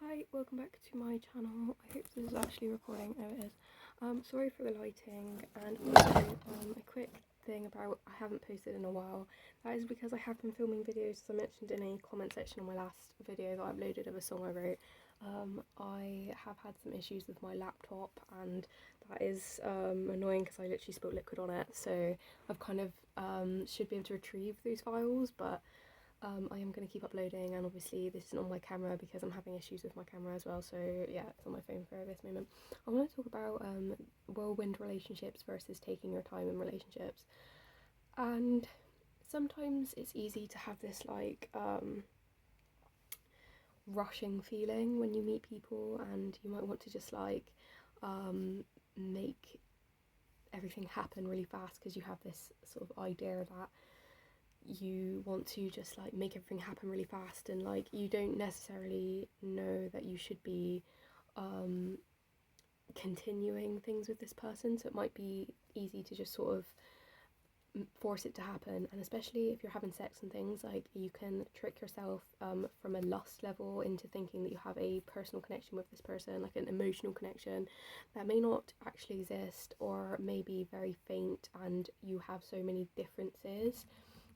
Hi, welcome back to my channel. I hope this is actually recording. Oh, it is. Sorry for the lighting, and also a quick thing about I haven't posted in a while. That is because I have been filming videos, as I mentioned in a comment section on my last video that I uploaded of a song I wrote. I have had some issues with my laptop, and that is annoying because I literally spilled liquid on it, so I've kind of should be able to retrieve those files, but I am going to keep uploading, and obviously this isn't on my camera because I'm having issues with my camera as well, so yeah, it's on my phone for this moment. I want to talk about whirlwind relationships versus taking your time in relationships. And sometimes it's easy to have this like rushing feeling when you meet people, and you might want to just like make everything happen really fast because you have this sort of idea that you want to just like make everything happen really fast, and like you don't necessarily know that you should be continuing things with this person, so it might be easy to just sort of force it to happen. And especially if you're having sex and things, like you can trick yourself from a lust level into thinking that you have a personal connection with this person, like an emotional connection that may not actually exist, or may be very faint, and you have so many differences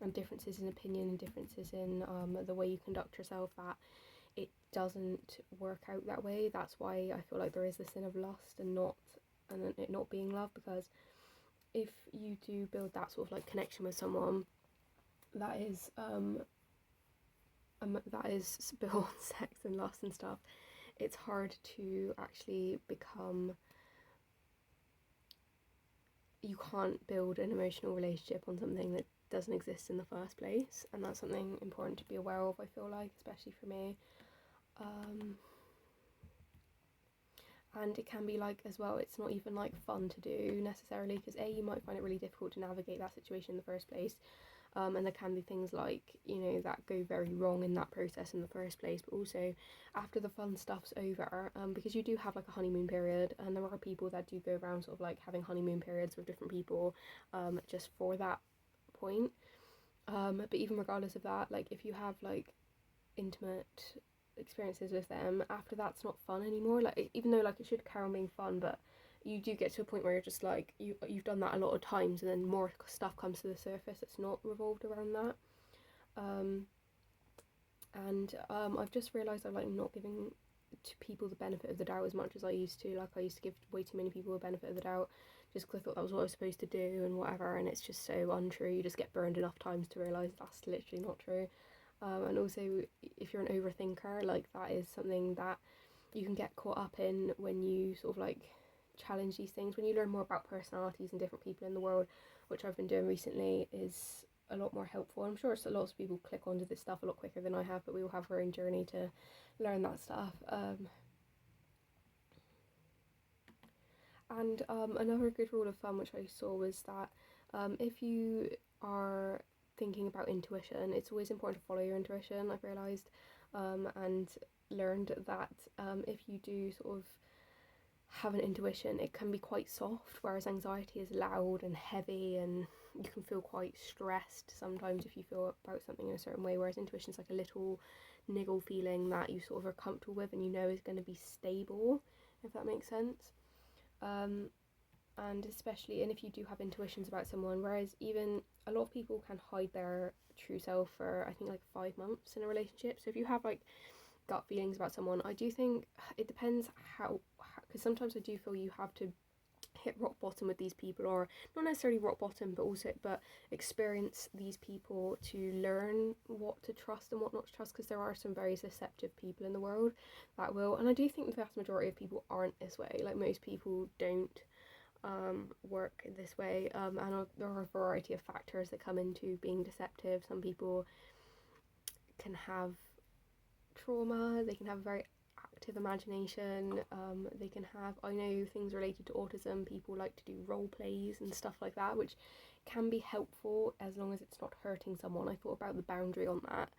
and differences in opinion and differences in the way you conduct yourself that it doesn't work out that way. That's why I feel like there is the sin of lust and it not being love, because if you do build that sort of like connection with someone that is built on sex and lust and stuff, it's hard to actually become, you can't build an emotional relationship on something that doesn't exist in the first place, and that's something important to be aware of, I feel like, especially for me. And it can be like, as well, it's not even like fun to do necessarily, because you might find it really difficult to navigate that situation in the first place, and there can be things like, you know, that go very wrong in that process in the first place. But also after the fun stuff's over, because you do have like a honeymoon period, and there are people that do go around sort of like having honeymoon periods with different people just for that point. But even regardless of that, like if you have like intimate experiences with them, after that's not fun anymore. Like even though like it should carry on being fun, but you do get to a point where you're just like you've done that a lot of times, and then more stuff comes to the surface that's not revolved around that. I've just realised I'm like not giving to people the benefit of the doubt as much as I used to. Like I used to give way too many people the benefit of the doubt just because I thought that was what I was supposed to do and whatever, and it's just so untrue. You just get burned enough times to realise that's literally not true. And also, if you're an overthinker, like that is something that you can get caught up in when you sort of like challenge these things. When you learn more about personalities and different people in the world, which I've been doing recently, is a lot more helpful. I'm sure lots of people click onto this stuff a lot quicker than I have, but we all have our own journey to learn that stuff. And another good rule of thumb which I saw was that if you are thinking about intuition, it's always important to follow your intuition, I've realised, and learned that if you do sort of have an intuition, it can be quite soft, whereas anxiety is loud and heavy, and you can feel quite stressed sometimes if you feel about something in a certain way, whereas intuition is like a little niggle feeling that you sort of are comfortable with and you know is going to be stable, if that makes sense. And especially, and if you do have intuitions about someone, whereas even a lot of people can hide their true self for I think like 5 months in a relationship. So if you have like gut feelings about someone, I do think it depends how because sometimes I do feel you have to hit rock bottom with these people, or not necessarily rock bottom, but experience these people to learn what to trust and what not to trust, because there are some very deceptive people in the world that will, and I do think the vast majority of people aren't this way. Like most people don't work this way, and there are a variety of factors that come into being deceptive. Some people can have trauma, they can have a very active imagination, they can have, I know things related to autism, people like to do role plays and stuff like that, which can be helpful as long as it's not hurting someone. I thought about the boundary on that.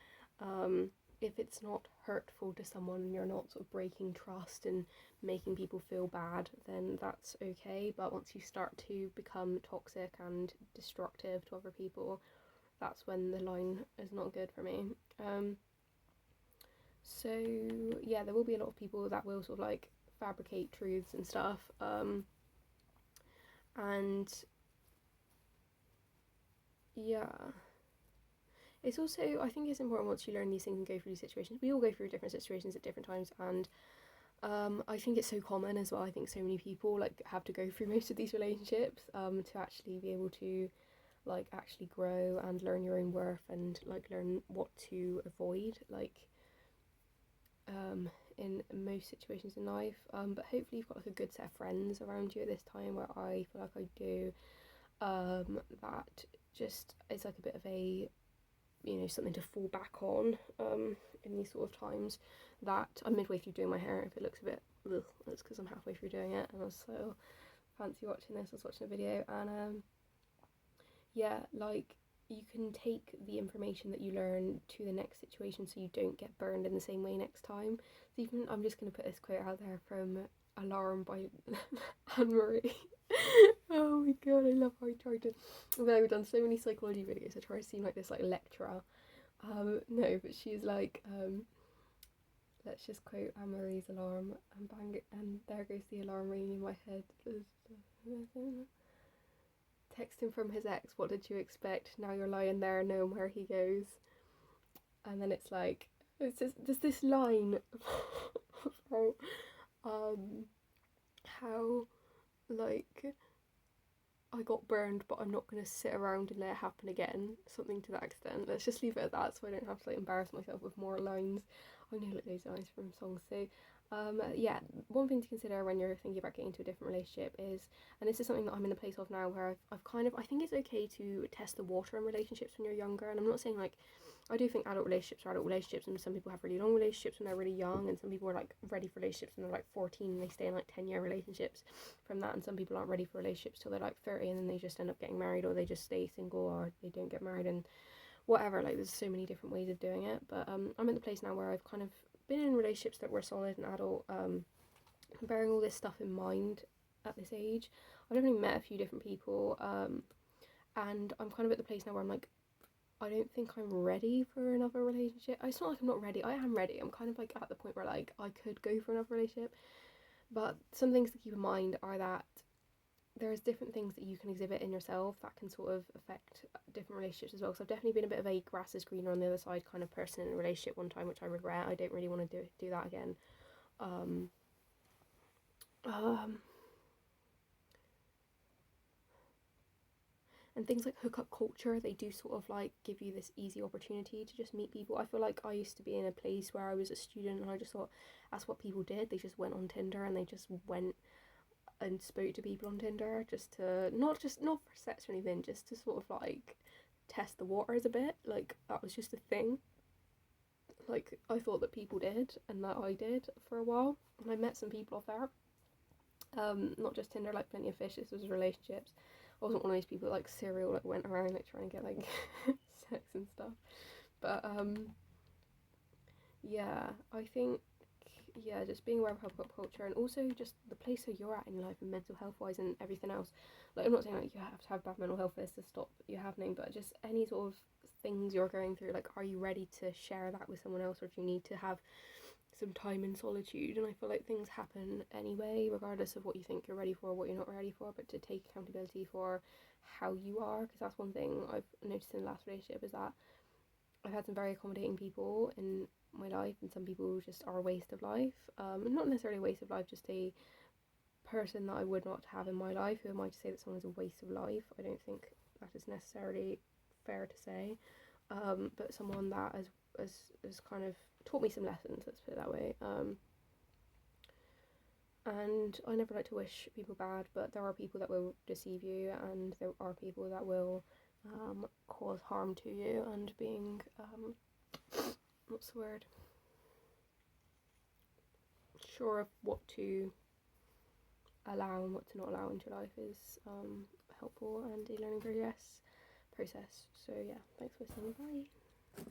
If it's not hurtful to someone and you're not sort of breaking trust and making people feel bad, then that's okay. But once you start to become toxic and destructive to other people, that's when the line is not good for me. So yeah, there will be a lot of people that will sort of like fabricate truths and stuff, and yeah, it's also, I think it's important once you learn these things and go through these situations. We all go through different situations at different times, and I think it's so common as well. I think so many people like have to go through most of these relationships to actually be able to like actually grow and learn your own worth and like learn what to avoid in most situations in life. But hopefully you've got like a good set of friends around you at this time, where I feel like I do. That just is like a bit of a, you know, something to fall back on in these sort of times. That I'm midway through doing my hair. If it looks a bit ugh, that's because I'm halfway through doing it, and I was so fancy watching this. I was watching a video, and yeah, like you can take the information that you learn to the next situation so you don't get burned in the same way next time. So even, I'm just going to put this quote out there from Alarm by Anne Marie. Oh my god, I love how I tried to. Although we've done so many psychology videos, I try to seem like this like lecturer. No, but she's like, let's just quote Anne Marie's alarm and bang it, and there goes the alarm ringing in my head. Texting from his ex, what did you expect? Now you're lying there knowing where he goes. And then it's like, it's just, there's this line about how like I got burned, but I'm not going to sit around and let it happen again. Something to that extent. Let's just leave it at that so I don't have to like embarrass myself with more lines. I know like those lines from songs. So yeah, one thing to consider when you're thinking about getting into a different relationship is, and this is something that I'm in a place of now where I've kind of, I think it's okay to test the water in relationships when you're younger. And I'm not saying like, I do think adult relationships are adult relationships, and some people have really long relationships when they're really young, and some people are like ready for relationships when they're like 14 and they stay in like 10-year relationships from that, and some people aren't ready for relationships till they're like 30 and then they just end up getting married, or they just stay single, or they don't get married, and whatever. Like there's so many different ways of doing it, but I'm at the place now where I've kind of been in relationships that were solid and adult, bearing all this stuff in mind at this age. I've definitely met a few different people, and I'm kind of at the place now where I'm like, I don't think I'm ready for another relationship. It's not like I'm not ready. I am ready. I'm kind of like at the point where like I could go for another relationship. But some things to keep in mind are that there's different things that you can exhibit in yourself that can sort of affect different relationships as well. So I've definitely been a bit of a grass is greener on the other side kind of person in a relationship one time, which I regret. I don't really want to do that again. Um, um, and things like hookup culture, they do sort of like give you this easy opportunity to just meet people. I feel like I used to be in a place where I was a student and I just thought that's what people did. They just went on Tinder and they just went and spoke to people on Tinder, just to not for sex or anything, just to sort of like test the waters a bit. Like that was just a thing. Like I thought that people did and that I did for a while, and I met some people off there. Not just Tinder, like Plenty of Fish. This was relationships. I wasn't one of those people that like serial like went around like trying to get like sex and stuff. But yeah, I think yeah, just being aware of hookup culture, and also just the place that you're at in your life and mental health wise and everything else. Like I'm not saying like you have to have bad mental health for this to stop you happening, but just any sort of things you're going through, like are you ready to share that with someone else, or do you need to have some time in solitude? And I feel like things happen anyway, regardless of what you think you're ready for or what you're not ready for, but to take accountability for how you are, because that's one thing I've noticed in the last relationship, is that I've had some very accommodating people in my life, and some people just are a waste of life. Not necessarily a waste of life, just a person that I would not have in my life. Who am I to say that someone is a waste of life? I don't think that is necessarily fair to say. But someone that has kind of taught me some lessons, let's put it that way. And I never like to wish people bad, but there are people that will deceive you, and there are people that will cause harm to you, and being what's the word, sure of what to allow and what to not allow into life is helpful and a learning process. So yeah, thanks for listening. Bye.